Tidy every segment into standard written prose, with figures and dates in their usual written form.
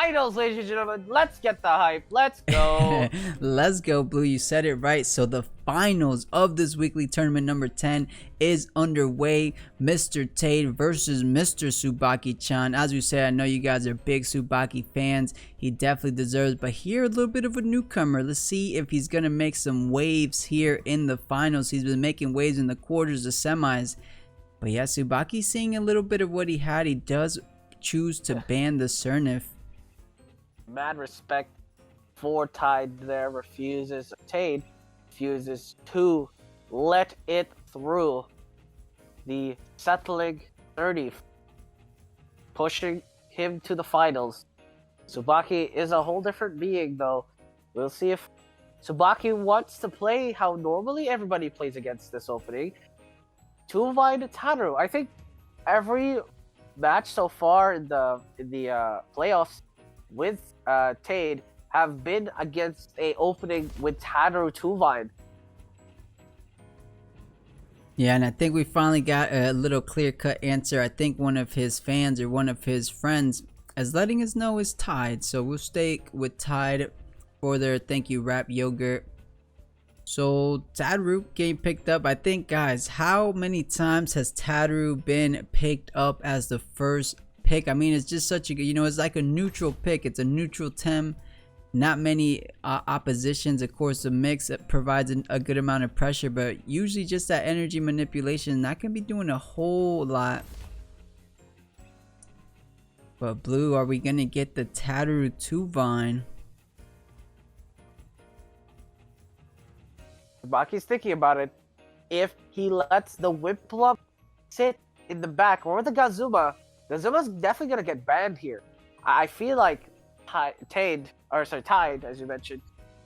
finals, ladies and gentlemen. Let's get the hype. Let's go. Let's go, Blue. You said it right. So the finals of this weekly tournament number 10 is underway. Mr. Taide versus Mr. Tsubaki-chan. As we said, I know you guys are big Tsubaki fans. He definitely deserves, but here a little bit of a newcomer. Let's see if he's gonna make some waves here in the finals. He's been making waves in the quarters, the semis. But yeah, Tsubaki seeing a little bit of what he had. He does choose to ban the Sernif. Mad respect for Taide there. Taide refuses to let it through. The settling 30, pushing him to the finals. Tsubaki is a whole different being, though. We'll see if Tsubaki wants to play how normally everybody plays against this opening. Two-Vine Taru. I think every match so far in the playoffs with Taide have been against a opening with Taru Two-Vine. Yeah, and I think we finally got a little clear-cut answer. I think one of his fans or one of his friends is letting us know is Taide. So we'll stay with Taide for their thank you rap yogurt. So Taru getting picked up. I think, guys, how many times has Taru been picked up as the first pick? I mean, it's just such a good, it's like a neutral pick. It's a neutral Tem. Not many oppositions. Of course, the mix provides a good amount of pressure, but usually just that energy manipulation, that can be doing a whole lot. But Blue, are we gonna get the Taru Two-Vine? Tsubaki's thinking about it. If he lets the Whiplump sit in the back or the Gazuma's definitely gonna get banned here. I feel like Taide, as you mentioned,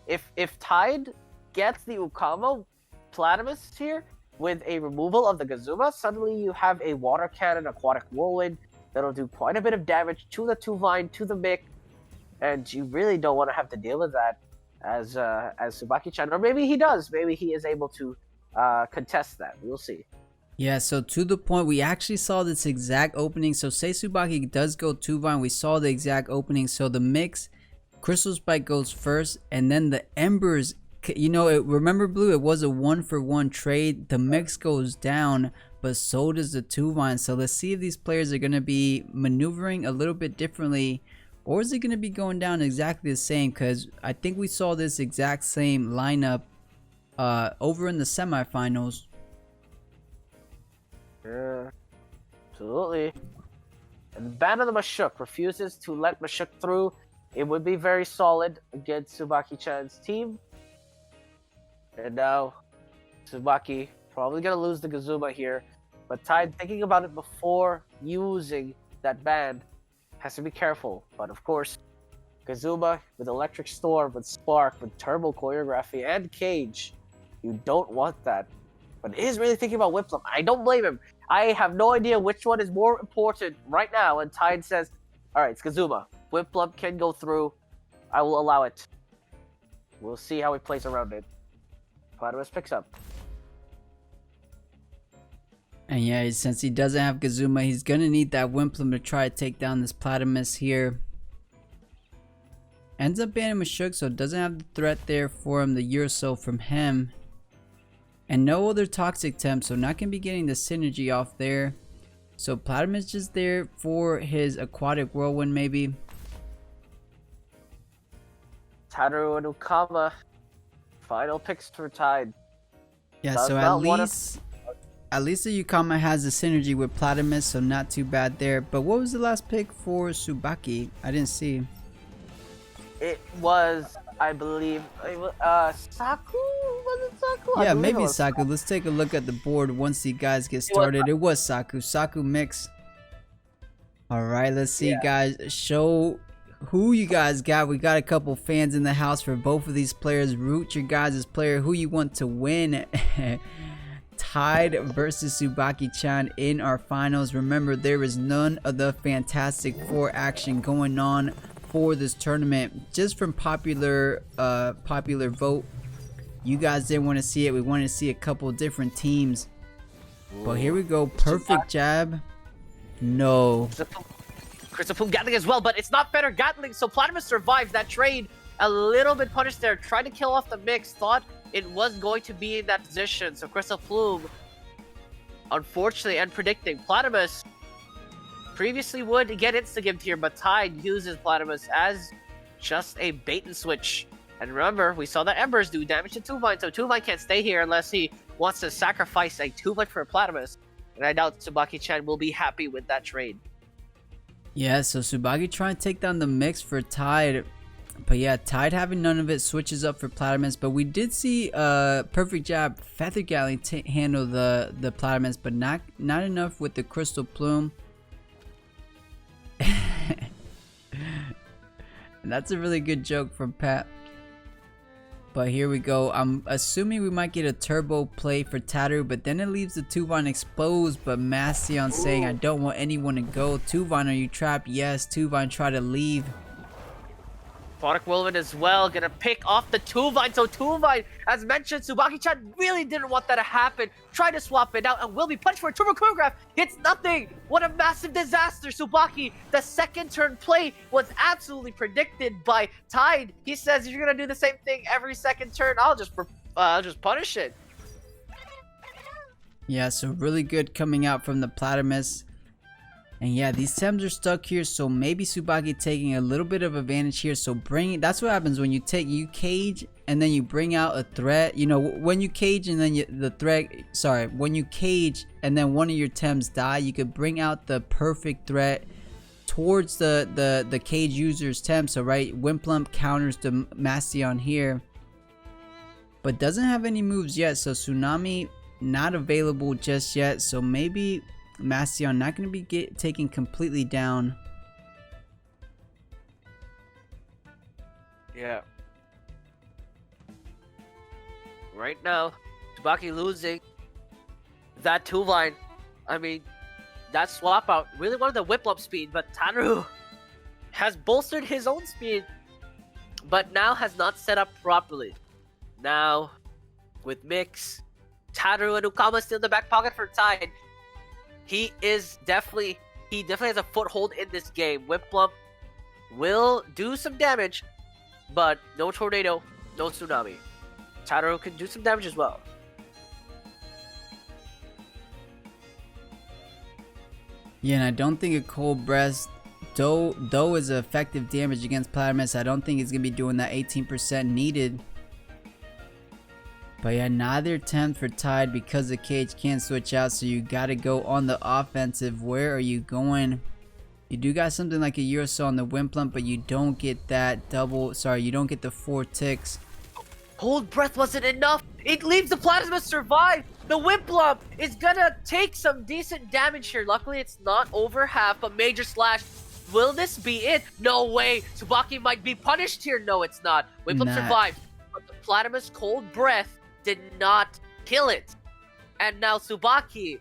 if Taide gets the Ukama Platypus here with a removal of the Gazuma, suddenly you have a Water Cannon, Aquatic Whirlwind that'll do quite a bit of damage to the Two-Vine, to the Mick, and you really don't want to have to deal with that as Tsubaki-chan, or maybe he does. Maybe he is able to contest that. We'll see. Yeah, so to the point, we actually saw this exact opening. So say Tsubaki does go Two-Vine, we saw the exact opening. So the mix, Crystal Spike goes first, and then the Embers, remember Blue, it was a 1-for-1 trade. The mix goes down, but so does the Two-Vine. So let's see if these players are going to be maneuvering a little bit differently, or is it going to be going down exactly the same? Because I think we saw this exact same lineup over in the semifinals. Yeah, absolutely. And ban of the Mashuk refuses to let Mashuk through. It would be very solid against Tsubaki-chan's team. And now Tsubaki probably going to lose the Gazuma here. But Taide, thinking about it before using that ban, has to be careful. But of course, Gazuma with Electric Storm, with Spark, with Turbo Choreography, and Cage, you don't want that. But he is really thinking about Whiplump. I don't blame him. I have no idea which one is more important right now. And Taide says, all right, it's Gazuma. Whiplump can go through. I will allow it. We'll see how he plays around it. Platypus picks up. And yeah, since he doesn't have Gazuma, he's going to need that Whiplump to try to take down this Platypus here. Ends up banning Mashuk, so doesn't have the threat there for him, the Urso from him. And no other Toxic Temp, so not going to be getting the synergy off there. So Platypus just there for his Aquatic Whirlwind maybe. Taru and Ukama. Final picks for Taide. Yeah, so at least the Ukama has the synergy with Platypus, so not too bad there. But what was the last pick for Tsubaki? I didn't see. It was, I believe, Saku? Was it Saku? Yeah, maybe Saku. Let's take a look at the board once you guys get started. It was Saku. Saku mix. Alright, let's see, guys. Show who you guys got. We got a couple fans in the house for both of these players. Root your guys' player, who you want to win. Taide versus Tsubaki-chan in our finals. Remember, there is none of the Fantastic Four action going on for this tournament. Just from popular vote, you guys didn't want to see it. We wanted to see a couple different teams. But here we go. Perfect jab. No. Crystal Plume Gatling as well, but it's not better Gatling, so Platypus survives that trade. A little bit punished there, tried to kill off the mix, thought it was going to be in that position, so Crystal Plume, unfortunately and predicting, Platypus previously would get insta-gimped here, but Taide uses Platypus as just a bait and switch. And remember, we saw that Embers do damage to Tuvine, so Tuvine can't stay here unless he wants to sacrifice a Tuvine for a Platypus. And I doubt Tsubaki-chan will be happy with that trade. Yeah, so Tsubaki trying to take down the mix for Taide. But yeah, Taide having none of it, switches up for Platypus. But we did see Perfect Jab Feather Gatling handle the Platypus, but not enough with the Crystal Plume. And that's a really good joke from Pat. But here we go. I'm assuming we might get a turbo play for Taru, but then it leaves the Tuvine exposed. But Mastion saying, I don't want anyone to go. Tuvine, are you trapped? Yes. Tuvine try to leave. Product Whirlwind as well, gonna pick off the Tuvine. So Tuvine, as mentioned, Tsubaki-chan really didn't want that to happen. Tried to swap it out and will be punched for a Turbo Choreograph. Hits nothing. What a massive disaster. Tsubaki, the second turn play was absolutely predicted by Taide. He says, you're gonna do the same thing every second turn. I'll just punish it. Yeah, so really good coming out from the Platypus. And yeah, these Tems are stuck here, so maybe Tsubaki taking a little bit of advantage here. So that's what happens when you cage and then you bring out a threat. You know, when you cage and then when you cage and then one of your Tems die, you could bring out the perfect threat towards the cage user's Tem. So right, Wimplump counters the Mastion here, but doesn't have any moves yet. So Tsunami not available just yet. So maybe Mastion not going to be taken completely down. Yeah. Right now, Tsubaki losing that Tuvine. I mean, that swap out really wanted the whip up speed, but Taru has bolstered his own speed, but now has not set up properly. Now, with Mix, Taru and Ukama still in the back pocket for Taide. He definitely has a foothold in this game. Whiplump will do some damage, but no Tornado, no Tsunami. Taru can do some damage as well. Yeah, and I don't think a Cold Breath, though is effective damage against Platypus, I don't think it's going to be doing that 18% needed. But yeah, neither attempt for Taide because the cage can't switch out, so you gotta go on the offensive. Where are you going? You do got something like a year or so on the Wimplump, but you don't get that you don't get the 4 ticks. Cold Breath wasn't enough. It leaves the Platypus survive. The Wimplump is gonna take some decent damage here. Luckily, it's not over half, but Major Slash. Will this be it? No way. Tsubaki might be punished here. No, it's not. Wimplump survived. But the Platypus Cold Breath did not kill it. And now Tsubaki.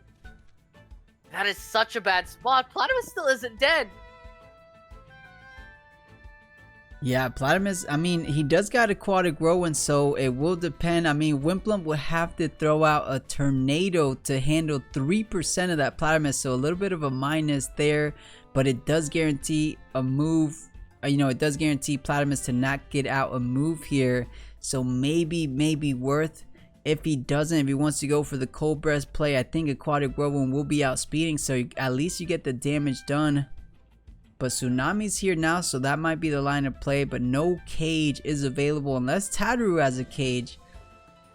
That is such a bad spot. Platypus still isn't dead. Yeah, Platypus, I mean, he does got Aquatic Whirlwind, so it will depend. I mean, Wimplump would have to throw out a Tornado to handle 3% of that Platypus, so a little bit of a minus there, but it does guarantee a move. You know, it does guarantee Platypus to not get out a move here, so maybe worth. If he doesn't, if he wants to go for the Cold Breath play, I think Aquatic Whirlwind will be outspeeding, so at least you get the damage done. But Tsunami's here now, so that might be the line of play, but no cage is available unless Taru has a cage.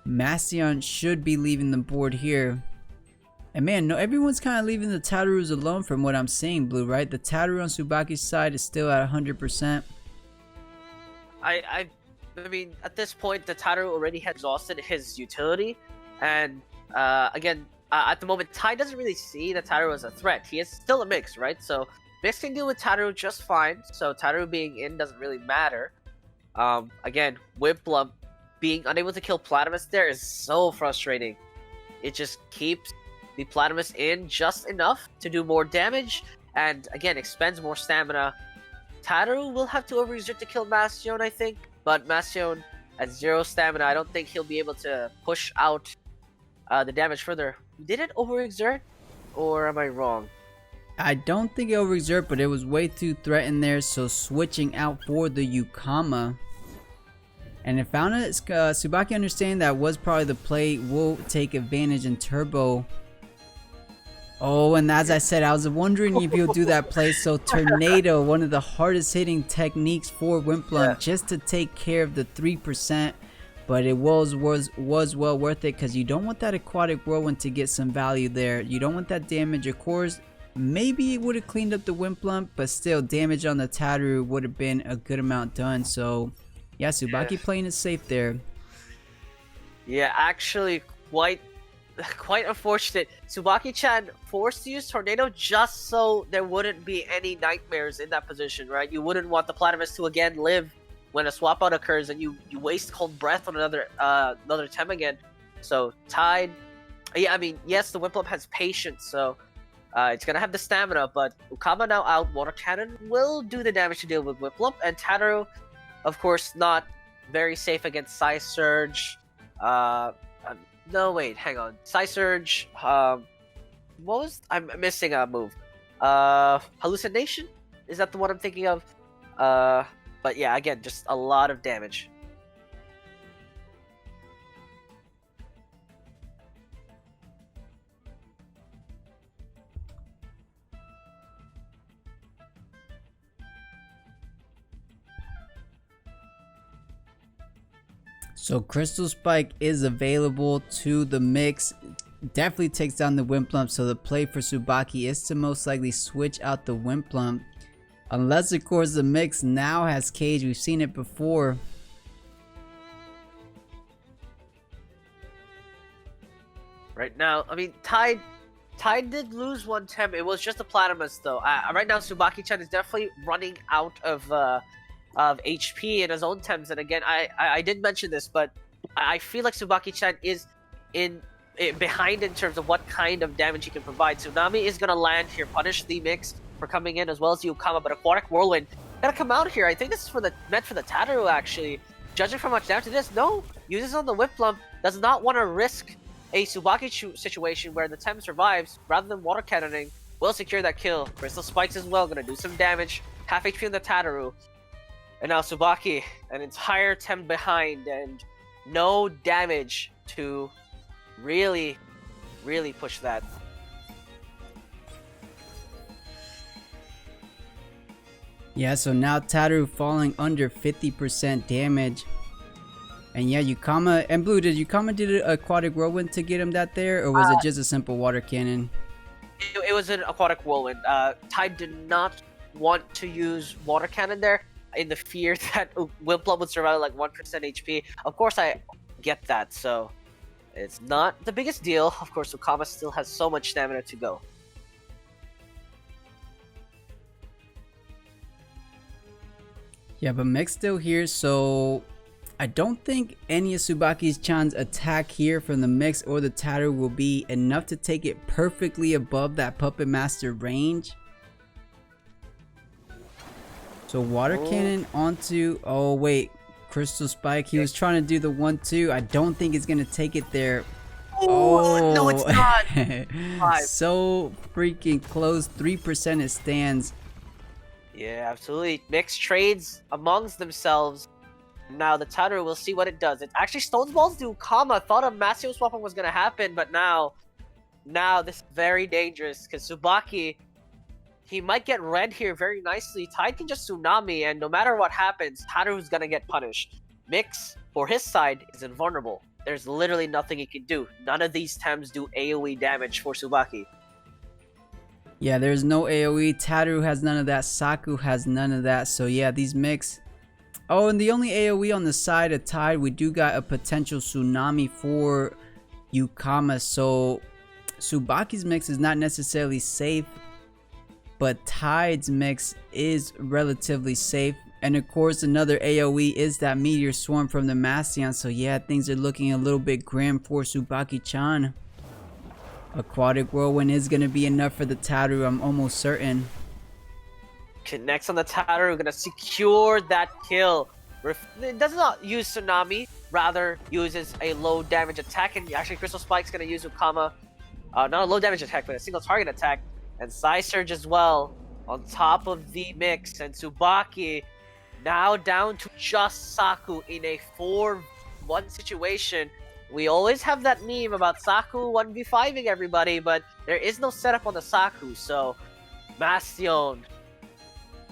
Mastion should be leaving the board here. And man, no, everyone's kind of leaving the Tarus alone from what I'm seeing, Blue, right? The Taru on Tsubaki's side is still at 100%. I mean, at this point, the Taru already had exhausted his utility, and again, at the moment, Taide doesn't really see the Taru as a threat. He is still a mix, right? So Mix can deal with Taru just fine, so Taru being in doesn't really matter. Again, Wimplump being unable to kill Platypus there is so frustrating. It just keeps the Platypus in just enough to do more damage, and again, expends more stamina. Taru will have to overexert to kill Mastion, I think, but Mastion at 0 stamina, I don't think he'll be able to push out the damage further. Did it overexert, or am I wrong? I don't think it overexert, but it was way too threatened there, so switching out for the Yukama. And it found it, Tsubaki understanding that was probably the play, will take advantage in turbo. Oh, and as I said, I was wondering if he'll do that play. So Tornado, one of the hardest hitting techniques for Wimplum, just to take care of the 3%. But it was well worth it, because you don't want that aquatic whirlwind to get some value there. You don't want that damage. Of course, maybe it would have cleaned up the Wimplum, but still damage on the Tataru would have been a good amount done. So yeah, Tsubaki playing it safe there. Yeah, actually quite unfortunate. Tsubaki-chan forced to use Tornado just so there wouldn't be any nightmares in that position, right? You wouldn't want the Platypus to again live when a swap out occurs, and you waste cold breath on another Tem again. So Taide, yeah, I mean, yes, the Wimplum has patience, so it's gonna have the stamina, but Ukama now out. Water Cannon will do the damage to deal with Wimplum, and Tataru, of course, not very safe against Psy Surge. No, wait, hang on. Psy Surge. What was? I'm missing a move. Hallucination? Is that the one I'm thinking of? But yeah, again, just a lot of damage. So Crystal Spike is available to the mix. Definitely takes down the Wimplump, so the play for Tsubaki is to most likely switch out the Wimplump. Unless, of course, the mix now has Cage. We've seen it before. Right now, I mean, Taide did lose one Tem. It was just a Platypus, though. Right now, Tsubaki-chan is definitely running out of HP in his own Tems. And again, I did mention this, but I feel like Tsubaki-chan is behind in terms of what kind of damage he can provide. Tsunami is going to land here, punish the mix for coming in, as well as Yukama, but Aquatic Whirlwind gotta come out here. I think this is meant for the Tataru, actually. Judging from much damage to this, no, uses on the Wimplump, does not want to risk a Tsubaki situation where the Tem survives. Rather than water cannoning, will secure that kill. Crystal Spikes as well, gonna do some damage. Half HP on the Tataru. And now Tsubaki, an entire Tem behind, and no damage to really push that. Yeah, so now Tataru falling under 50% damage. And yeah, Yukama and Blue, did Yukama did an aquatic whirlwind to get him that there, or was it just a simple water cannon? It was an aquatic whirlwind. Taide did not want to use water cannon there in the fear that Wimplump would survive like 1% HP. Of course, I get that, so it's not the biggest deal. Of course, Yukama still has so much stamina to go. Yeah, but Mech's still here, so I don't think any of Tsubaki's-chan's attack here from the Mix or the Tataru will be enough to take it perfectly above that Puppet Master range. So Water Cannon onto... Oh, wait. Crystal Spike. He was trying to do the 1-2. I don't think it's going to take it there. Oh, no, it's not. So freaking close. 3% it stands. Yeah, absolutely. Mixed trades amongst themselves. Now the Tataru, will see what it does. It actually Stone's Balls to Ukama. Thought a Masio swapping was going to happen, but now this is very dangerous, because Tsubaki, he might get red here very nicely. Taide can just Tsunami, and no matter what happens, Tataru's going to get punished. Mix, for his side, is invulnerable. There's literally nothing he can do. None of these Tems do AoE damage for Tsubaki. Yeah, there's no AoE. Tataru has none of that. Saku has none of that. So yeah, these Mix... Oh, and the only AoE on the side of Taide, we do got a potential Tsunami for Yukama. So Tsubaki's Mix is not necessarily safe, but Taide's Mix is relatively safe. And of course, another AoE is that Meteor Swarm from the Mastion. So yeah, things are looking a little bit grim for Tsubaki-chan. Aquatic Whirlwind is going to be enough for the Tataru, I'm almost certain. Connects on the Tataru, gonna secure that kill. It does not use Tsunami, rather uses a low damage attack, and actually Crystal Spike's gonna use Ukama. Not a low damage attack, but a single target attack. and Surge as well on top of the mix, and Tsubaki now down to just Saku in a 4-1 situation. We always have that meme about Saku 1v5ing everybody, but there is no setup on the Saku, so Bastion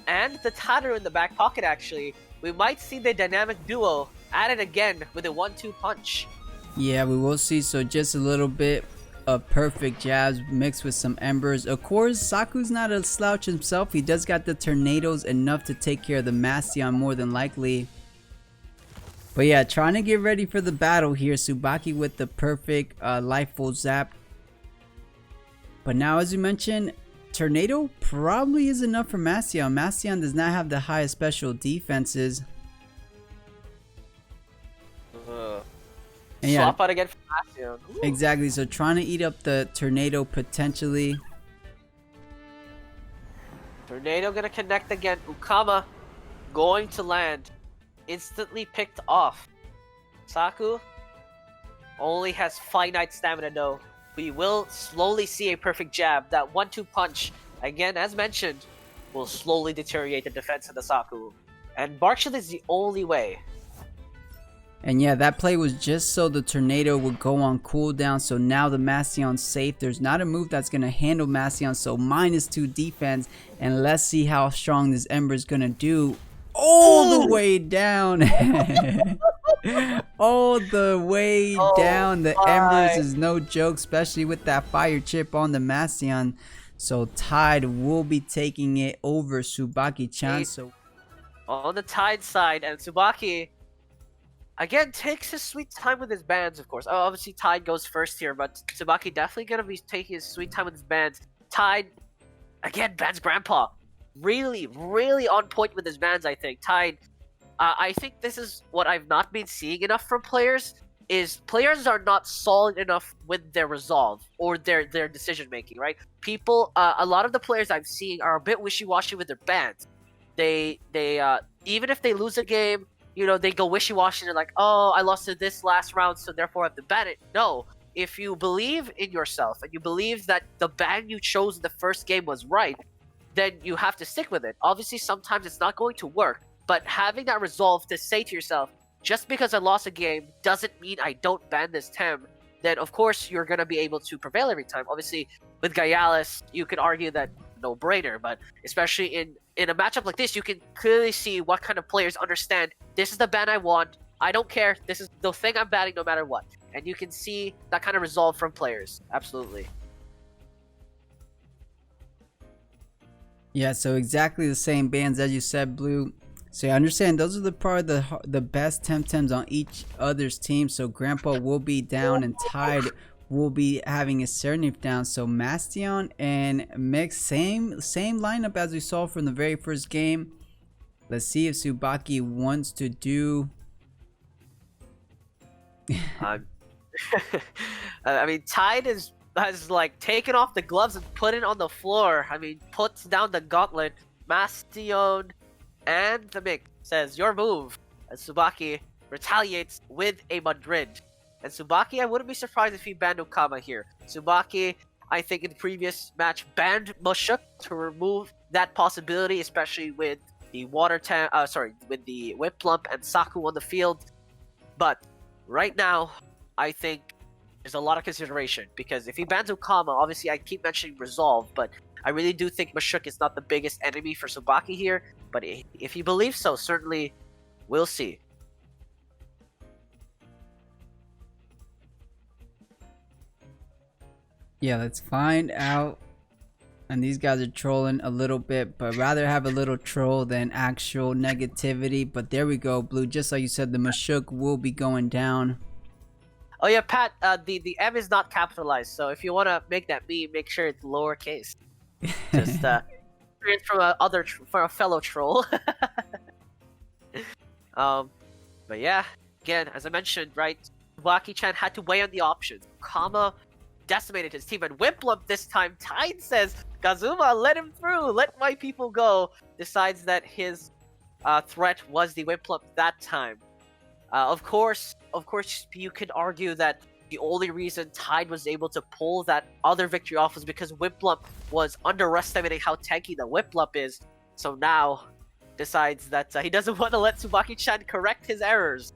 and the Taide in the back pocket actually. We might see the dynamic duo at it again with a 1-2 punch. Yeah, we will see. So just a little bit of perfect jabs mixed with some embers. Of course, Saku's not a slouch himself. He does got the tornadoes enough to take care of the Bastion more than likely. But yeah, trying to get ready for the battle here. Tsubaki with the perfect Lifeful Zap. But now, as you mentioned, Tornado probably is enough for Bastion. Bastion does not have the highest special defenses. And swap out again for Bastion. Exactly, so trying to eat up the Tornado potentially. Tornado gonna connect again. Ukama going to land. Instantly picked off. Saku only has finite stamina though. We will slowly see a perfect jab. That 1-2 punch, again as mentioned, will slowly deteriorate the defense of the Saku. And Barkshield is the only way. And yeah, that play was just so the Tornado would go on cooldown. So now the Bastion's safe. There's not a move that's going to handle Bastion. So -2 defense. And let's see how strong this Ember is going to do. All the way down. All the way down. The Embers is no joke, especially with that fire chip on the Bastion. So Taide will be taking it over Tsubaki-chan. So on the Taide side, and Tsubaki again takes his sweet time with his bands, of course. Obviously Taide goes first here, but Tsubaki definitely gonna be taking his sweet time with his bands. Taide, again, Band's grandpa. Really on point with his bands, I think. Taide, I think this is what I've not been seeing enough from players, is players are not solid enough with their resolve or their decision making, right? People, a lot of the players I'm seeing are a bit wishy-washy with their bands. They even if they lose a game, you know, they go wishy-washy and they're like, oh, I lost to this last round, so therefore I have to ban it. No, if you believe in yourself and you believe that the ban you chose in the first game was right, then you have to stick with it. Obviously, sometimes it's not going to work, but having that resolve to say to yourself, just because I lost a game doesn't mean I don't ban this Tem, then of course you're going to be able to prevail every time. Obviously, with Gyalis, you could argue that no-brainer, but especially in a matchup like this, you can clearly see what kind of players understand, this is the ban I want, I don't care, this is the thing I'm banning no matter what. And you can see that kind of resolve from players, absolutely. yeah, so exactly the same bans as you said, Blue. So I understand those are the best Temtems on each other's team. So Grandpa will be down and Taide will be having his Sernif down. So Bastion and Mix, same lineup as we saw from the very first game. Let's see if Tsubaki wants to do. I mean, Taide has like taken off the gloves and put it on the floor. I mean, puts down the gauntlet. Bastion and the Mix says, your move. And Tsubaki retaliates with a Madrid. And Tsubaki, I wouldn't be surprised if he banned Ukama here. Tsubaki, I think in the previous match, banned Mushuk to remove that possibility, especially with the with the Whip Lump and Saku on the field. But right now, I think there's a lot of consideration, because if he bans Ukama, obviously I keep mentioning resolve, but I really do think Mushuk is not the biggest enemy for Tsubaki here. But if he believes so, certainly we'll see. Yeah, let's find out. And these guys are trolling a little bit, but rather have a little troll than actual negativity. But there we go, Blue. Just like you said, the Mushuk will be going down. Oh yeah, Pat, the M is not capitalized, so if you want to make that meme, make sure it's lowercase. Just experience from a fellow troll. But yeah, again, as I mentioned, right, Tsubaki-chan had to weigh on the options. Kama decimated his team, and Wimplump this time, Taide says, Kazuma, let him through, let my people go. Decides that his threat was the Wimplump that time. Of course, you could argue that the only reason Tide was able to pull that other victory off was because Whiplump was underestimating how tanky the Whiplump is. So now decides that he doesn't want to let Tsubaki-chan correct his errors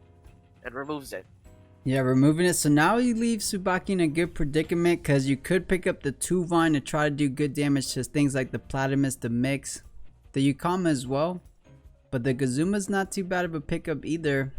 and removes it. Yeah, removing it. So now you leave Tsubaki in a good predicament because you could pick up the 2 Vine to try to do good damage to things like the Platypus, the Mix, the Yukama as well. But the Gazuma's not too bad of a pickup either.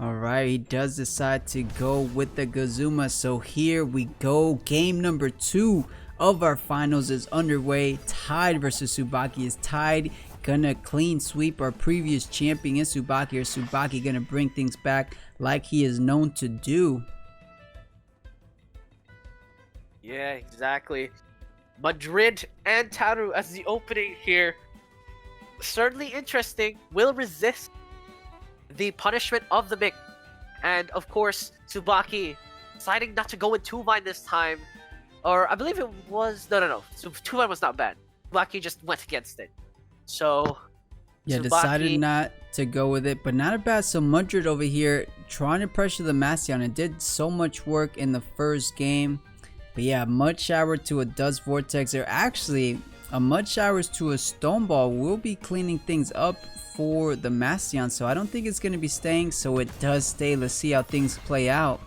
Alright, he does decide to go with the Gazuma. So here we go. Game number 2 of our finals is underway. Tide versus Tsubaki. Is Tide gonna clean sweep our previous champion in Tsubaki, or Tsubaki gonna bring things back like he is known to do? Yeah, exactly. Madrid and Taru as the opening here. Certainly interesting. Will resist the punishment of the Mick. And of course, Tsubaki deciding not to go with 2 Vine this time. Or I believe it was... No. So 2 Vine was not bad. Tsubaki just went against it. So... Yeah, Tsubaki decided not to go with it, but not a bad. So Madrid over here trying to pressure the Mastian. It did so much work in the first game. But yeah, Mud Shower to a Dust Vortex. Or actually, a Mud Showers to a Stone Ball will be cleaning things up for the Mastian. So I don't think it's going to be staying. So it does stay. Let's see how things play out.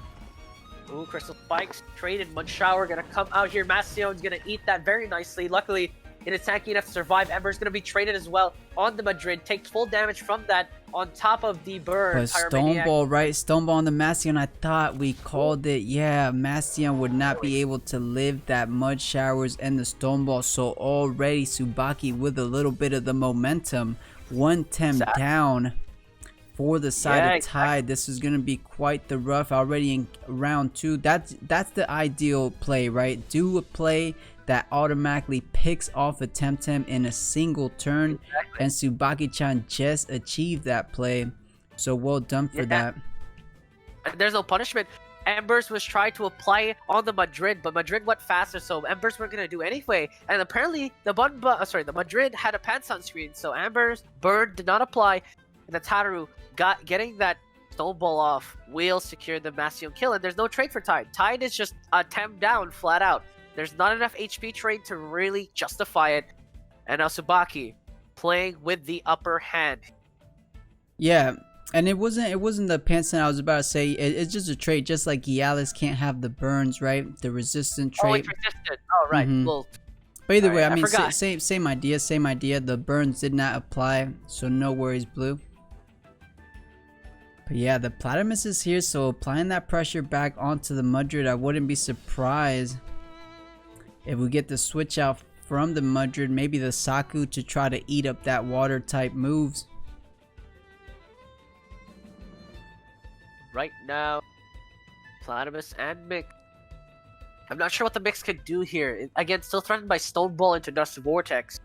Ooh, Crystal Spikes traded. Mud Shower gonna come out here. Mastion's gonna eat that very nicely. Luckily, it is tanky enough to survive. Ember's gonna be traded as well on the Madrid. Takes full damage from that on top of the burn. But Stone Ball, right? Stone Ball on the Mastion. I thought we called it. Yeah, Mastion would not be able to live that Mud Showers and the Stone Ball. So already Tsubaki with a little bit of the momentum. 1 Tem down for the side of Tide. This is going to be quite the rough already in round 2. That's the ideal play, right? Do a play that automatically picks off a Temtem in a single turn. And Tsubaki-chan just achieved that play. So well done for that. And there's no punishment. Embers was trying to apply it on the Madrid, but Madrid went faster, so Embers weren't going to do anyway. And apparently, the Madrid had a Pansuns screen, so Embers burn did not apply. And the Taru getting that Stone Ball off will secure the Mastion kill, and there's no trade for Tide. Tide is just a Tem down flat out. There's not enough HP trade to really justify it. And now Tsubaki playing with the upper hand. Yeah. And it wasn't the Pansun I was about to say. It's just a trait, just like Gyalis can't have the burns, right? The resistant trait. Oh, it's resistant. Oh, right. Well, but either way, I mean, same idea. The burns did not apply, so no worries, Blue. But yeah, the Platypus is here, so applying that pressure back onto the Madrid, I wouldn't be surprised if we get the switch out from the Madrid, maybe the Saku to try to eat up that water type moves. Right now, Platypus and Mix. I'm not sure what the Mix could do here. Again, still threatened by Stone Ball into Dust Vortex,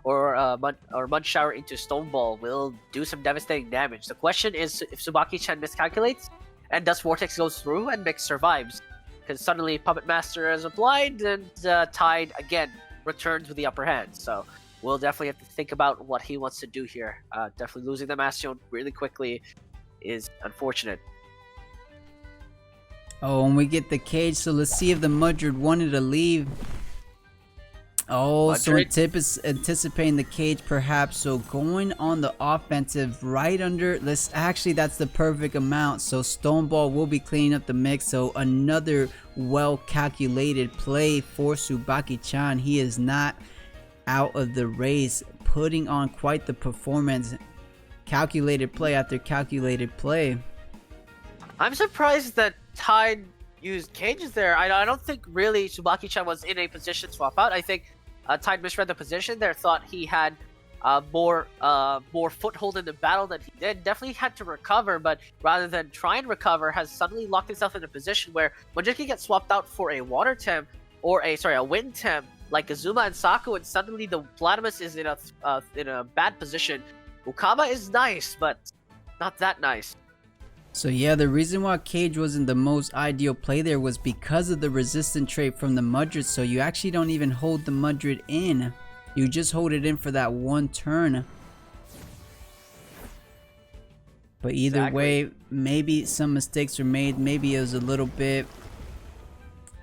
or Mud Shower into Stone Ball will do some devastating damage. The question is if Tsubaki-chan miscalculates and Dust Vortex goes through and Mix survives, because suddenly Puppet Master is applied and Tide again returns with the upper hand. So we'll definitely have to think about what he wants to do here. Definitely losing the Mastion really quickly is unfortunate. Oh, and we get the cage, so let's see if the Madrid wanted to leave. Oh, Madrid. So anticipating the cage perhaps, so going on the offensive right under, that's the perfect amount, so Stone Ball will be cleaning up the Mix, so another well calculated play for Tsubaki-chan. He is not out of the race, putting on quite the performance. Calculated play after calculated play. I'm surprised that Tide used cages there. I don't think really Tsubaki-chan was in a position to swap out. I think Tide misread the position there, thought he had more foothold in the battle than he did. Definitely had to recover, but rather than try and recover, has suddenly locked himself in a position where Madrid can get swapped out for a water Tem or a wind Tem like Azuma and Saku, and suddenly the Platypus is in a bad position. Ukama is nice, but not that nice. So yeah, the reason why Cage wasn't the most ideal play there was because of the resistant trait from the Madrid. So you actually don't even hold the Madrid in. You just hold it in for that one turn. But either way, maybe some mistakes were made. Maybe it was a little bit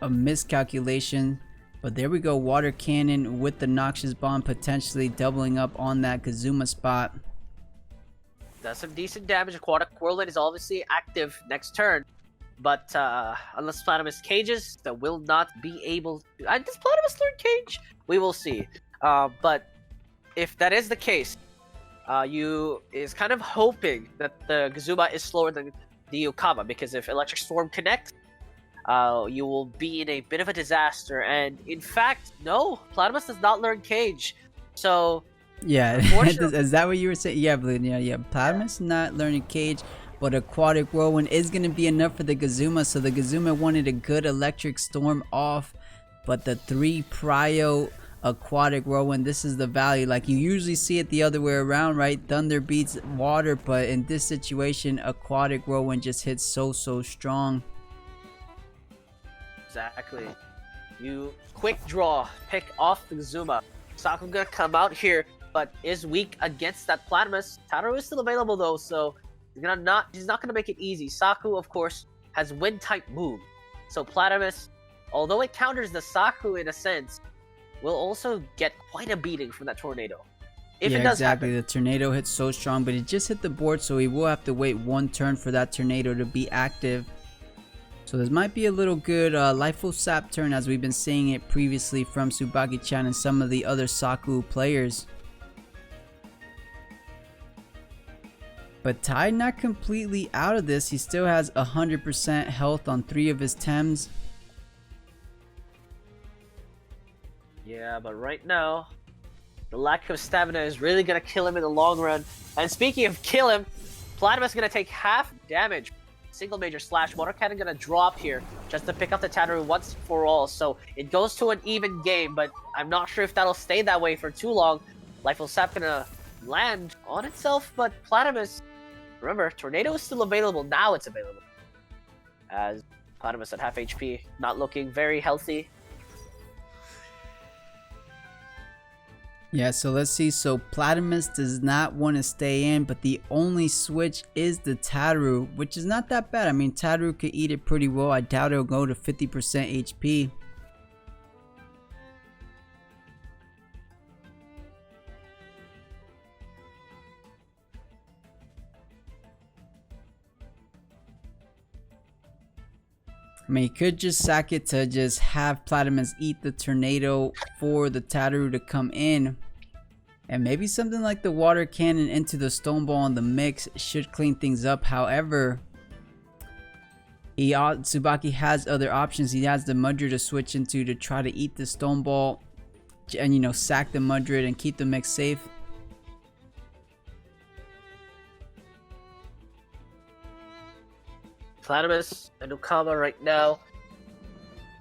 of miscalculation. But there we go, Water Cannon with the Noxious Bomb potentially doubling up on that Kazuma spot. Does some decent damage. Aquatic Whirlwind is obviously active next turn. But unless Platypus cages, that will not be able to... does Platypus learn cage? We will see. But if that is the case, you is kind of hoping that the Kazuma is slower than the Yukama, because if Electric Storm connects, you will be in a bit of a disaster. And in fact, no, Platypus does not learn cage. So yeah, is that what you were saying? Yeah, yeah. Platypus not learning cage, but Aquatic Whirlwind is going to be enough for the Kazuma. So the Kazuma wanted a good Electric Storm off, but the 3 Prio Aquatic Whirlwind, this is the value. Like you usually see it the other way around, right? Thunder beats water, but in this situation, Aquatic Whirlwind just hits so strong. Exactly. You quick draw, pick off the Kazuma. Saku gonna come out here, but is weak against that Platypus. Tataru is still available though, so he's not gonna make it easy. Saku, of course, has wind type move. So Platypus, although it counters the Saku in a sense, will also get quite a beating from that tornado. If it does exactly. happen. The tornado hits so strong, but it just hit the board, so he will have to wait 1 turn for that tornado to be active. So this might be a little good Lifeful Sap turn, as we've been seeing it previously from Tsubaki-chan and some of the other Saku players. But Taide not completely out of this. He still has 100% health on 3 of his Tems. Yeah, but right now, the lack of stamina is really going to kill him in the long run. And speaking of kill him, Platypus is going to take half damage. Single major slash. Water Cannon going to drop here just to pick up the Tataru once for all. So it goes to an even game, but I'm not sure if that'll stay that way for too long. Lifeful Sap going to land on itself, but Platypus, remember, Tornado is still available. Now it's available. As Platypus at half HP, not looking very healthy. Yeah, so let's see. So Platypus does not want to stay in, but the only switch is the Tataru, which is not that bad. I mean, Tataru could eat it pretty well. I doubt it'll go to 50% HP. I mean, he could just sack it to just have Platypus eat the tornado for the Tataru to come in. And maybe something like the Water Cannon into the Stone Ball in the mix should clean things up. However, Tsubaki has other options. He has the Mudra to switch into to try to eat the Stone Ball and, you know, sack the Mudra and keep the mix safe. Platypus and Ukama right now.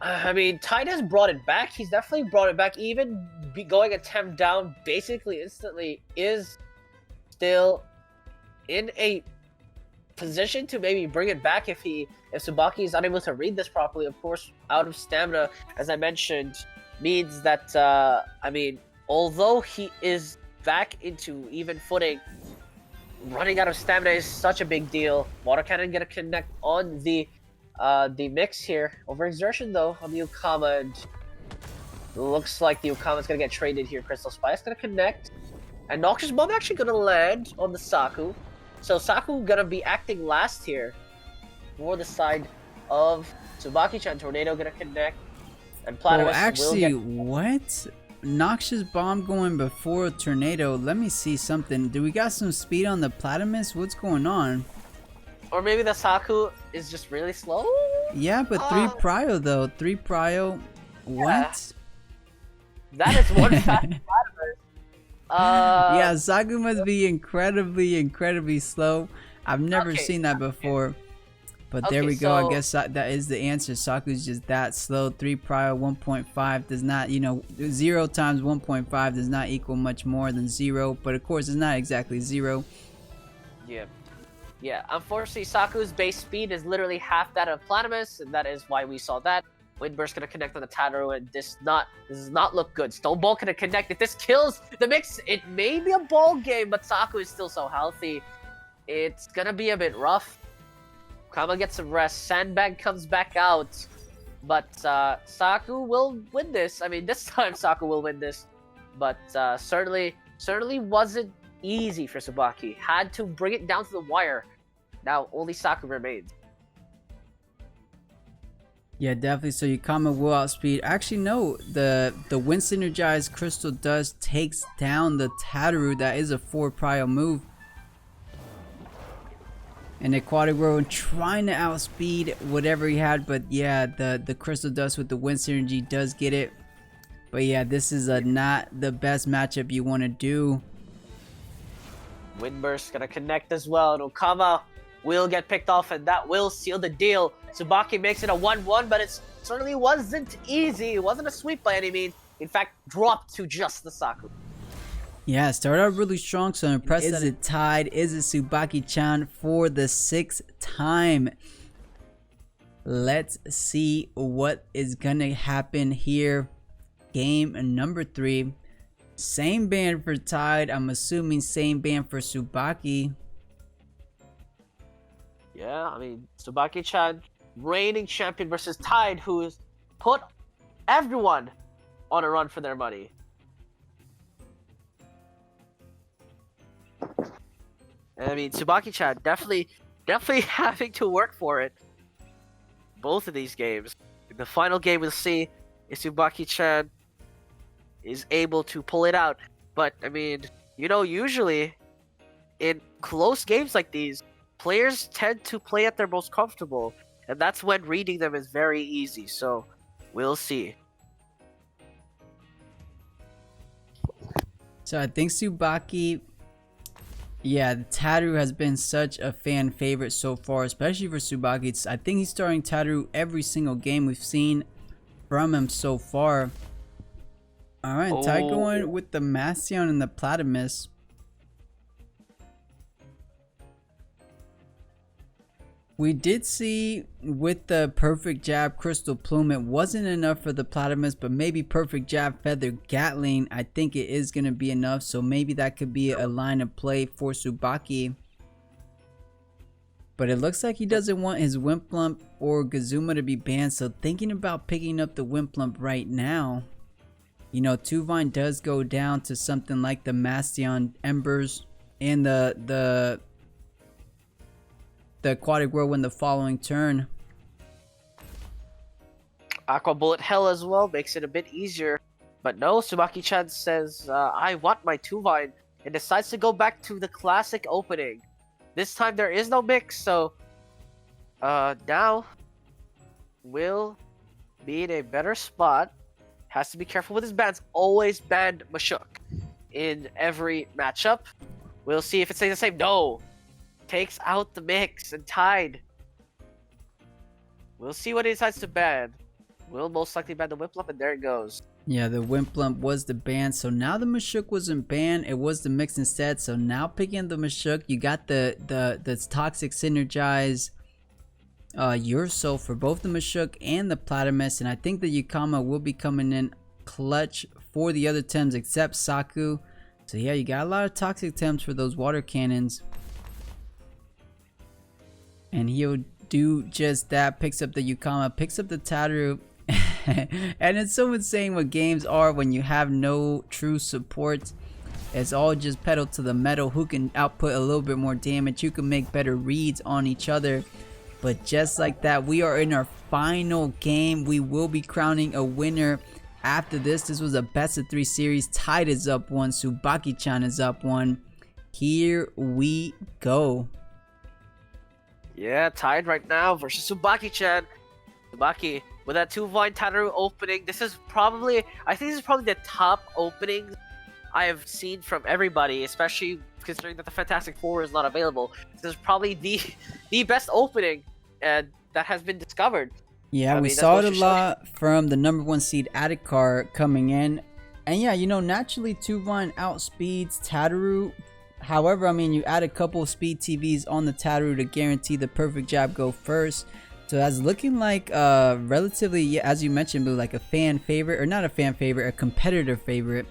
I mean, Taide has brought it back. He's definitely brought it back. Even going a Tem down basically instantly is still in a position to maybe bring it back if Tsubaki is unable to read this properly. Of course, out of stamina, as I mentioned, means that, I mean, although he is back into even footing, running out of stamina is such a big deal. Water Cannon gonna connect on the mix here. Overexertion though on the Ukama, and looks like the Ukama's gonna get traded here. Crystal Spice gonna connect, and Noxious Bomb actually gonna land on the Saku. So Saku gonna be acting last here for the side of Tsubaki-chan. Tornado gonna connect, and Platypus actually, will get... what? Noxious Bomb going before a tornado. Let me see something. Do we got some speed on the Platypus? What's going on? Or maybe the Saku is just really slow? Yeah, but 3 Prio though. 3 Prio. What? That is one fast Platypus. Yeah, Saku must be incredibly slow. I've never seen that before. But there we go. So, I guess that is the answer. Saku's just that slow. 3 Prio 1.5 does not, you know, 0 times 1.5 does not equal much more than 0. But of course, it's not exactly 0. Yeah. Yeah, unfortunately, Saku's base speed is literally half that of Platypus, and that is why we saw that. Windburst gonna connect on the Tataru, and this does not look good. Stone Ball gonna connect. If this kills the mix, it may be a ball game, but Saku is still so healthy. it's gonna be a bit rough. Kama gets some rest. Sandbag comes back out. But Saku will win this. I mean, this time Saku will win this. But certainly wasn't easy for Tsubaki. Had to bring it down to the wire. Now only Saku remains. Yeah, definitely. So Yukama will outspeed. Actually, no. The Wind Synergized Crystal Dust takes down the Tataru. That is a 4 prio move. And Aquatic Whirlwind trying to outspeed whatever he had. But yeah, the Crystal Dust with the Wind Synergy does get it. But yeah, this is not the best matchup you want to do. Windburst gonna connect as well. And Okama will get picked off, and that will seal the deal. Tsubaki makes it a 1-1, but it certainly wasn't easy. It wasn't a sweep by any means. In fact, dropped to just the Saku. Yeah, started out really strong, so I'm impressed. Is it tied? Is it Tsubaki-chan for the 6th time? Let's see what is gonna happen here. Game number 3. Same band for Tide. I'm assuming same band for Tsubaki. Yeah, I mean, Tsubaki-chan, reigning champion versus Tide, who has put everyone on a run for their money. And I mean, Tsubaki-chan definitely having to work for it. Both of these games. In the final game, we'll see if Tsubaki-chan is able to pull it out. But, I mean, you know, usually in close games like these, players tend to play at their most comfortable, and that's when reading them is very easy. So, we'll see. So I think Tsubaki, yeah, Tataru has been such a fan favorite so far, especially for Tsubaki. I think he's starting Tataru every single game we've seen from him so far. Alright, Tide going with the Mastion and the Platymus. We did see with the Perfect Jab Crystal Plume, it wasn't enough for the Platymus, but maybe Perfect Jab Feather Gatling, I think it is going to be enough. So maybe that could be a line of play for Tsubaki. But it looks like he doesn't want his Wimplump or Gazuma to be banned, so thinking about picking up the Wimplump right now. You know, Tuvine does go down to something like the Mastion Embers and the Aquatic Whirlwind the following turn. Aqua Bullet Hell as well makes it a bit easier. But no, Tsubaki-chan says, I want my Tuvine, and decides to go back to the classic opening. This time there is no mix, so now will be in a better spot. Has to be careful with his bans. Always banned Mashuk in every matchup. We'll see if it stays the same. No! Takes out the mix and Tide. We'll see what he decides to ban. Will most likely ban the Wimplump, and there it goes. Yeah, the Wimplump was the ban, so now the Mashuk wasn't banned, it was the mix instead. So now picking the Mashuk, you got the Toxic Synergize Urso for both the Mashuk and the Platymus, and I think the Yukama will be coming in clutch for the other Tems except Saku. So yeah, you got a lot of Toxic Tems for those water cannons. And he'll do just that, picks up the Yukama, picks up the Tataru. And it's so insane what games are when you have no true support. It's all just pedal to the metal. Who can output a little bit more damage, who can make better reads on each other. But just like that, we are in our final game. We will be crowning a winner after this. This was a best of 3 series. Tide is up 1, Tsubaki-chan is up 1. Here we go. Yeah, Tide right now versus Tsubaki-chan. Tsubaki with that Tuvine Tataru opening. This is probably, I think this is probably the top opening I have seen from everybody, especially considering that the Fantastic Four is not available. This is probably the best opening that has been discovered. Yeah, we saw it a lot from the #1 seed Adhikar coming in. And yeah, you know, naturally Tuvine outspeeds Tataru. However, I mean, you add a couple of speed TVs on the Tataru to guarantee the Perfect Jab go first. So that's looking like relatively, yeah, as you mentioned, Blue, like a fan favorite, or not a fan favorite, a competitor favorite.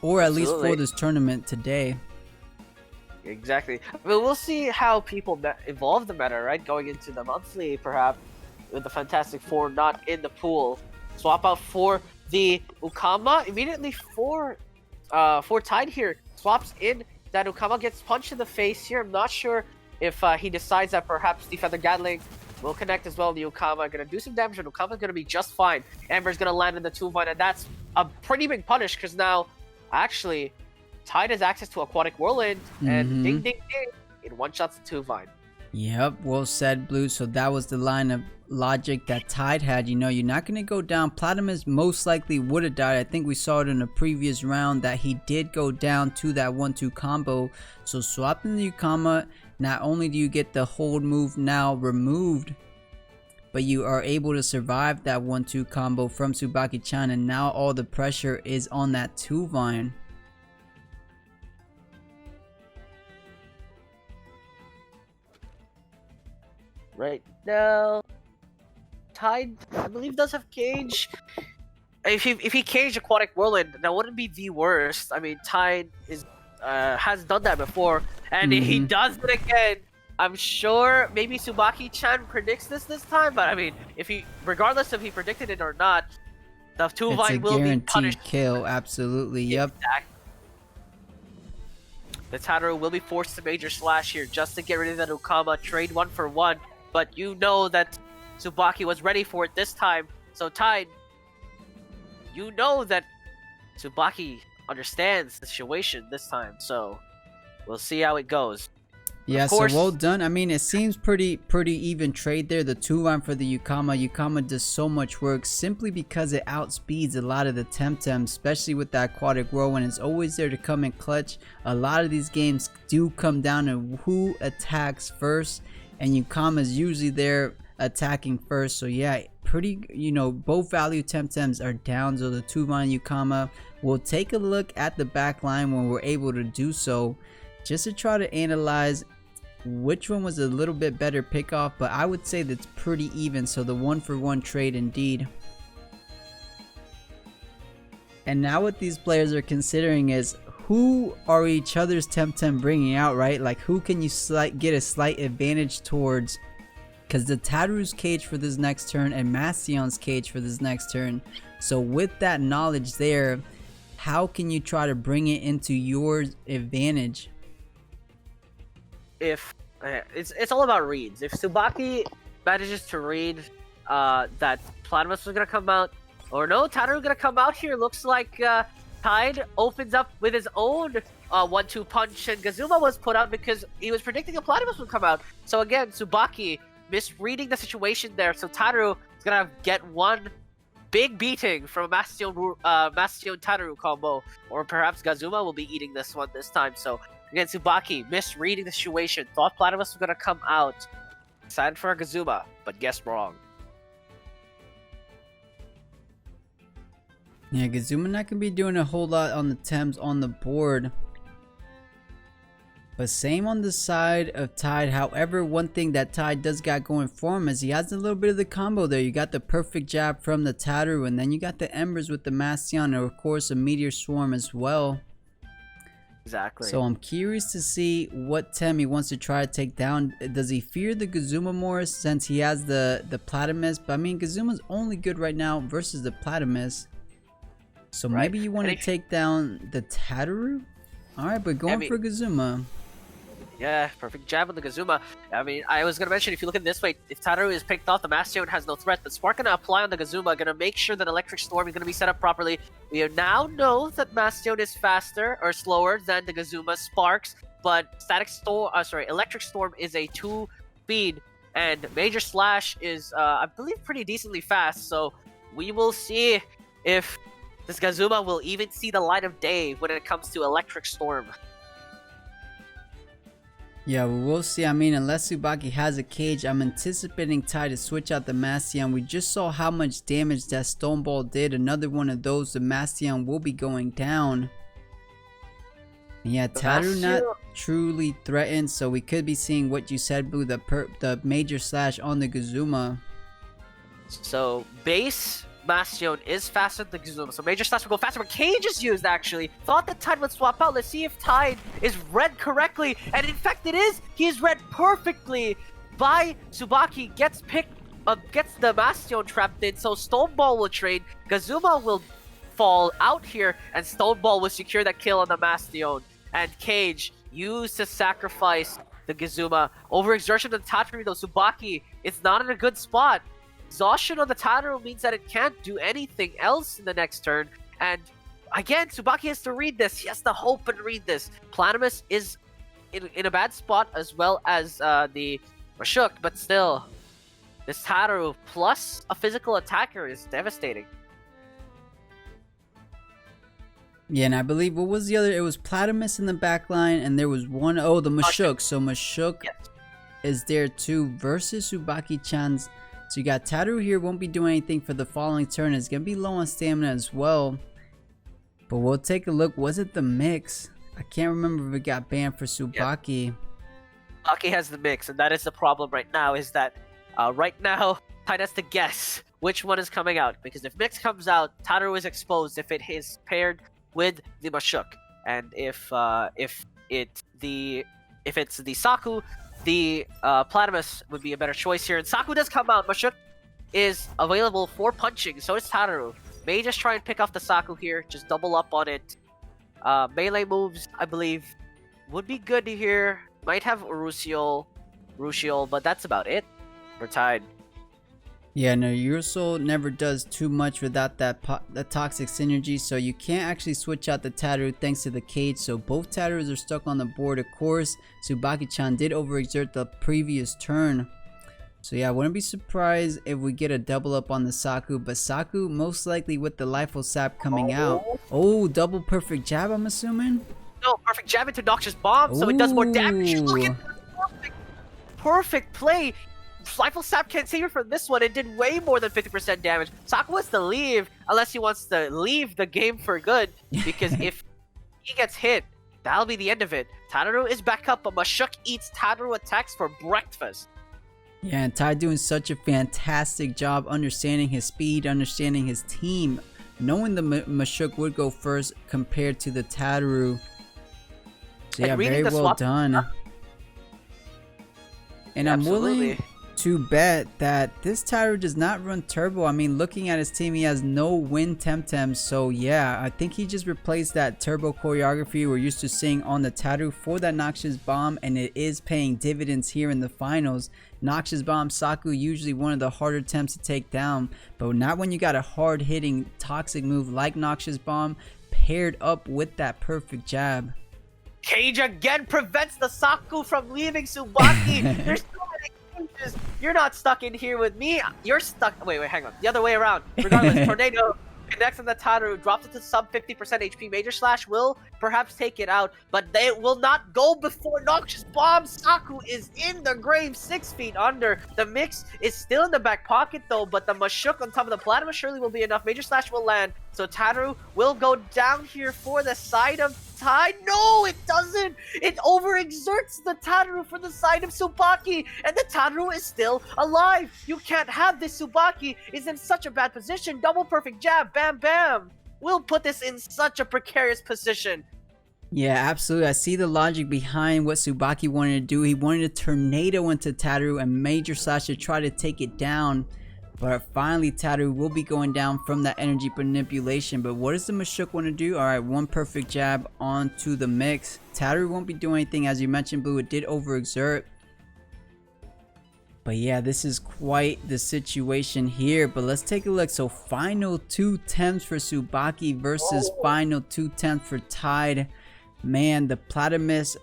Or at least for this tournament today. Exactly. I mean, we'll see how people evolve the meta, right? Going into the monthly, perhaps, with the Fantastic Four not in the pool. Swap out for the Ukama. Immediately for Tide here. Swaps in. That Ukama gets punched in the face here. I'm not sure if he decides that perhaps the Feather Gatling will connect as well. The Ukama gonna do some damage, and Ukama's gonna be just fine. Amber's gonna land in the 2-vine, and that's a pretty big punish, because now, actually, Tide has access to Aquatic Whirlwind, and ding ding ding, it one-shots the 2-vine. Yep, well said, Blue. So that was the line of logic that Tide had. You know, you're not going to go down. Platymus most likely would have died. I think we saw it in a previous round that he did go down to that 1-2 combo. So swapping the Ukama, not only do you get the hold move now removed, but you are able to survive that 1-2 combo from Tsubaki-chan, and now all the pressure is on that 2-vine. Right now, Tide, I believe, does have cage. If he caged Aquatic Whirlwind, that wouldn't be the worst. I mean, Tide has done that before, and if he does it again, I'm sure maybe Tsubaki-chan predicts this time. But I mean, regardless if he predicted it or not, the 2-vine will be punished. Kill, absolutely. Yep. Exactly. The Tataru will be forced to major slash here just to get rid of that Ukama, trade 1-for-1. But you know that Tsubaki was ready for it this time. So Tide, you know that Tsubaki understands the situation this time. So we'll see how it goes. Yeah, so well done. I mean, it seems pretty even trade there. The 2-vine for the Ukama. Ukama does so much work simply because it outspeeds a lot of the Temtem, especially with that Aquatic Whirlwind. It's always there to come in clutch. A lot of these games do come down to who attacks first, and Ukama is usually there attacking first. So yeah, pretty, you know, both value Temtems are down. So the 2-vine Ukama, we'll take a look at the back line when we're able to do so, just to try to analyze which one was a little bit better pick off, but I would say that's pretty even. So the 1-for-1 trade indeed. And now what these players are considering is who are each other's Temtem bringing out, right? Like who can you get a slight advantage towards? Because the Tataru's cage for this next turn and Mastion's cage for this next turn. So with that knowledge there, how can you try to bring it into your advantage? If it's all about reads. If Tsubaki manages to read that Platymus was gonna come out, or no, Tataru gonna come out here, looks like Tide opens up with his own 1-2 punch, and Gazuma was put out because he was predicting a Platymus would come out. So again, Tsubaki misreading the situation there. So Tataru is gonna get one big beating from a Mastion Tataru combo, or perhaps Gazuma will be eating this one this time. So again, Tsubaki misreading the situation, thought Platymus was gonna come out, decided for a Gazuma, but guessed wrong. Yeah, Gazuma not gonna be doing a whole lot on the Tems on the board. But same on the side of Tide. However, one thing that Tide does got going for him is he has a little bit of the combo there. You got the perfect jab from the Tataru, and then you got the Embers with the Mastion, and of course a Meteor Swarm as well. Exactly. So I'm curious to see what Tem he wants to try to take down. Does he fear the Gazuma more since he has the Platymus? But I mean, Gazuma's only good right now versus the Platymus. So maybe you want to take down the Tataru? Alright, but going for Gazuma. Yeah, perfect jab on the Gazuma. I mean, I was going to mention, if you look at it this way, if Tataru is picked off, the Mastion has no threat. But Spark going to apply on the Gazuma, going to make sure that Electric Storm is going to be set up properly. We now know that Mastion is faster or slower than the Gazuma Sparks, but Electric Storm is a 2-speed, and Major Slash is, I believe, pretty decently fast. So we will see if this Gazuma will even see the light of day when it comes to Electric Storm. Yeah, we'll see. I mean, unless Tsubaki has a cage, I'm anticipating Tide to switch out the Mastion. We just saw how much damage that Stone Ball did. Another one of those, the Mastion will be going down. And yeah, Tataru not truly threatened, so we could be seeing what you said, Blue, the Major Slash on the Gazuma. So base Bastion is faster than Gazuma, so Major Slash will go faster, but Cage is used actually. Thought that Tide would swap out. Let's see if Tide is read correctly, and in fact it is. He is read perfectly by Tsubaki, gets the Bastion trapped in, so Stone Ball will trade. Gazuma will fall out here, and Stone Ball will secure that kill on the Bastion. And Cage used to sacrifice the Gazuma. Overexertion on Tataru though, Tsubaki is not in a good spot. Exhaustion on the Tataru means that it can't do anything else in the next turn. And again, Tsubaki has to read this. He has to hope and read this. Planimus is in a bad spot as well as the Mashuk, but still, this Tataru plus a physical attacker is devastating. Yeah, and I believe, what was the other? It was Platimus in the back line, and there was one, oh, the Mashuk. So Mashuk is there too versus Tsubaki-chan's. So you got Tataru here, won't be doing anything for the following turn. It's going to be low on stamina as well. But we'll take a look. Was it the mix? I can't remember if it got banned for Tsubaki. Tsubaki has the mix, and that is the problem right now, is that right now, Tide has to guess which one is coming out. Because if mix comes out, Tataru is exposed if it is paired with the Mashuk. And if it's the Saku, the Platimus would be a better choice here. And Saku does come out. Mashuk is available for punching. So is Tataru. May just try and pick off the Saku here. Just double up on it. Melee moves, I believe, would be good here. Might have Rushiol, but that's about it for Tide. Yeah, no, Urusol never does too much without that toxic synergy, so you can't actually switch out the Tataru thanks to the cage, so both Tatarus are stuck on the board. Of course, Tsubaki-chan did overexert the previous turn. So yeah, I wouldn't be surprised if we get a double up on the Saku, but Saku most likely with the Lifeful Sap coming out. Oh, double perfect jab, I'm assuming? No, perfect jab into Noxious Bomb, so it does more damage. Look at that perfect play. Lifeful Sap can't save it from this one. It did way more than 50% damage. Saku wants to leave, unless he wants to leave the game for good, because if he gets hit, that'll be the end of it. Tataru is back up, but Mashuk eats Tataru attacks for breakfast. Yeah, and Tide doing such a fantastic job understanding his speed, understanding his team, knowing the Mashuk would go first compared to the Tataru. So yeah, very well done. And I'm willing to bet that this Tataru does not run turbo. I mean, looking at his team, he has no wind Temtem. So yeah, I think he just replaced that turbo choreography we're used to seeing on the Tataru for that Noxious Bomb, and it is paying dividends here in the finals. Noxious Bomb, Saku, usually one of the harder attempts to take down, but not when you got a hard hitting toxic move like Noxious Bomb paired up with that perfect jab. Cage again prevents the Saku from leaving Tsubaki. There's so many cages. You're not stuck in here with me. You're stuck. Wait, hang on. The other way around. Regardless, Tornado connects on the Tataru, drops it to sub 50% HP. Major Slash will perhaps take it out, but they will not go before Noxious Bomb. Saku is in the grave, 6 feet under. The mix is still in the back pocket though, but the Mashuk on top of the Platinum surely will be enough. Major Slash will land, so Tataru will go down here for the side of Tide. No, it doesn't. It overexerts the Tataru for the side of Tsubaki, and the Tataru is still alive. You can't have this. Tsubaki is in such a bad position. Double perfect jab, bam, bam. We'll put this in such a precarious position. Yeah, absolutely. I see the logic behind what Tsubaki wanted to do. He wanted to tornado into Tataru and Major Slash to try to take it down. But finally, Tataru will be going down from that energy manipulation. But what does the Mashuk want to do? Alright, one perfect jab onto the mix. Tataru won't be doing anything. As you mentioned, Blue, it did overexert. But yeah, this is quite the situation here. But let's take a look. So final 2 Tems for Tsubaki versus final 2 Tems for Tide. Man, the Platimus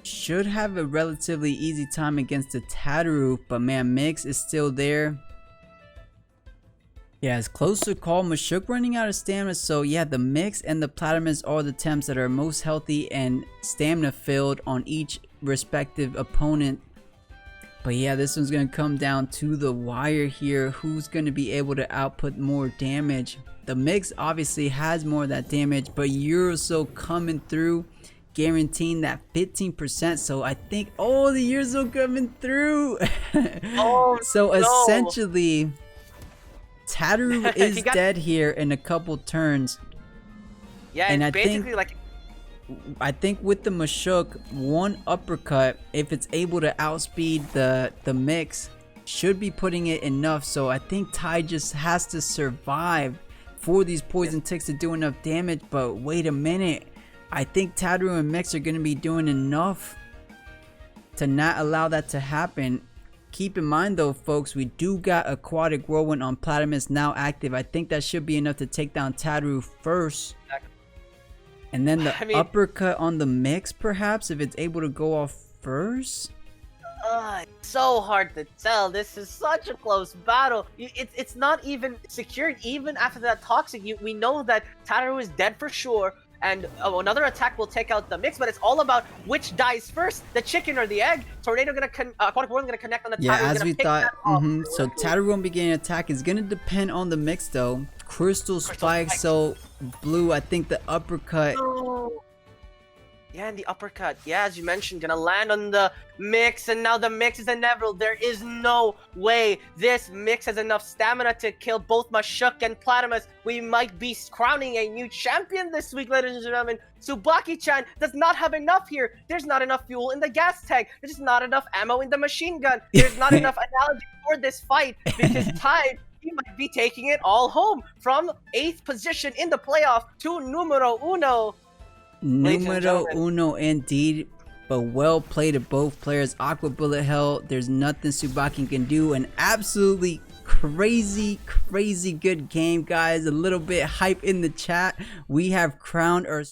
should have a relatively easy time against the Tataru. But man, Mix is still there. Yeah, it's close to call. Mashuk running out of stamina. So yeah, the Mix and the Platimus are the Temps that are most healthy and stamina filled on each respective opponent. But yeah, this one's going to come down to the wire here. Who's going to be able to output more damage? The Mix obviously has more of that damage, but Urusol coming through, guaranteeing that 15%. So I think, oh, the Urusol coming through. Oh, so no. essentially, Tateru is dead here in a couple turns. Yeah, and it's basically like... I think with the Mashuk, one uppercut, if it's able to outspeed the mix, should be putting it enough. So I think Taide just has to survive for these poison ticks to do enough damage. But wait a minute, I think Tateru and Mix are going to be doing enough to not allow that to happen. Keep in mind though, folks, we do got Aquatic Whirlwind on Platymus now active. I think that should be enough to take down Tateru first. And then the uppercut on the Mix, perhaps, if it's able to go off first? It's so hard to tell. This is such a close battle. It's not even secured. Even after that Toxic, we know that Tateru is dead for sure. And another attack will take out the Mix, but it's all about which dies first, the chicken or the egg. Tornado Aquatic Whirlwind gonna connect on the Tateru. Yeah, as we thought. So Tateru beginning attack is gonna depend on the Mix though. Crystal Spike, so Blue, I think the uppercut. Oh. Yeah, and the uppercut, yeah, as you mentioned, gonna land on the Mix, and now the Mix is inevitable. There is no way this Mix has enough stamina to kill both Mashuk and Platymus. We might be crowning a new champion this week, ladies and gentlemen. Tsubaki-chan does not have enough here. There's not enough fuel in the gas tank. There's just not enough ammo in the machine gun. There's not enough analogy for this fight, because Taide, he might be taking it all home from 8th position in the playoff to numero uno. Numero uno indeed, but well played to both players. Aqua Bullet Hell, there's nothing Tsubaki can do. An absolutely crazy good game, guys. A little bit hype in the chat. We have crowned our